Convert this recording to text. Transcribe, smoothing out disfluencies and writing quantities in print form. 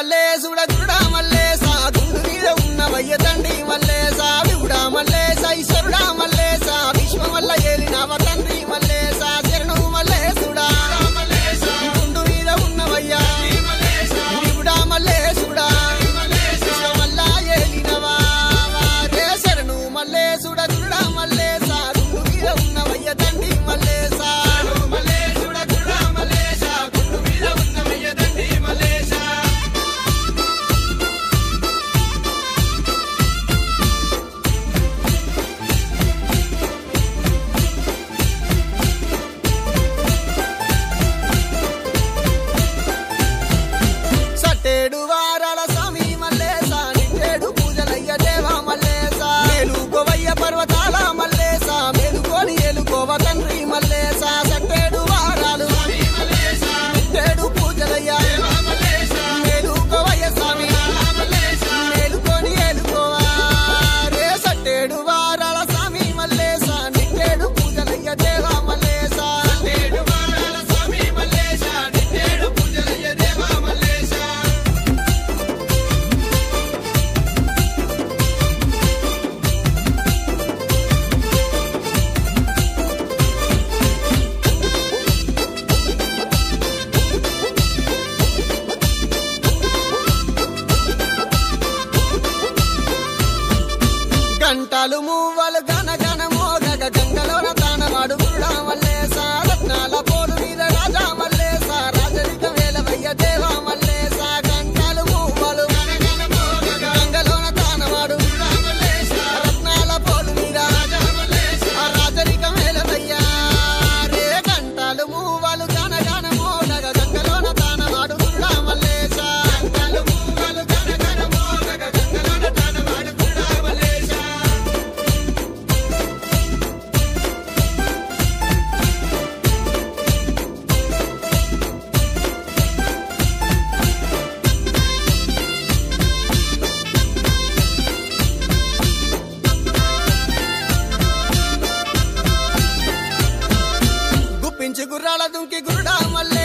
మల్లేశుడ గురుడా మల్లేశ గుండు మీద ఉన్నవయ్య తండ్రి మల్లేశ వివుడా మల్లేశ ఈశ్వరుడా మల్లేశ విశ్వం వల్ల ఏలినవ తండ్రి మల్లేశ శరణు మల్లేశుడా గుండు మీద ఉన్నవయ్యా వివుడా మల్లేశుడా విశ్వం వల్ల ఏలినవా రే శరణు మల్లేశుడ గురుడా మల్లేశ గుండు మీద ఉన్నవయ్య తండ్రి మల్లేశ సట్టేడు వారాల స్వామి మల్లేశ నిట్టేడు పూజలయ్య దేవా మల్లేశ మేలుకోవయ్య పర్వతాల మల్లేశ మేలుకొని ఏలుకోవ తండ్రి మల్లేశ సట్టేడు వారాలు నిట్టేడు పూజలయ్య మేలుకోవయ్య స్వామి మేలుకొని ఏలుకోవా రే సట్టేడు వారాల స్వామి మల్లేశ నిట్టేడు పూజలయ్య దేవా మల్లేశ గంటలు మూవలు గన గన మోగగ గంగలోన తానవాడు గురుడా మల్లేశ రత్నాల పోరు మీద రాజా మల్లేశ రాజరిక వేలవయ్య దేవా మల్లేశ గంటలు మూవలు గంగలోన తానవాడు రత్నాల పోరు మీద రాజరిక వేలవయ్య రే గంటలు మూవలు గన గన మోగగ గంగలోన తానవాడు గురుడా మల్లేశ గంటలు మూవలు గన గన మోగగ గంగలోన తానవాడు గురుడా మల్లేశ గుప్పించి గుర్రాల దుంకి గురుడా మల్లె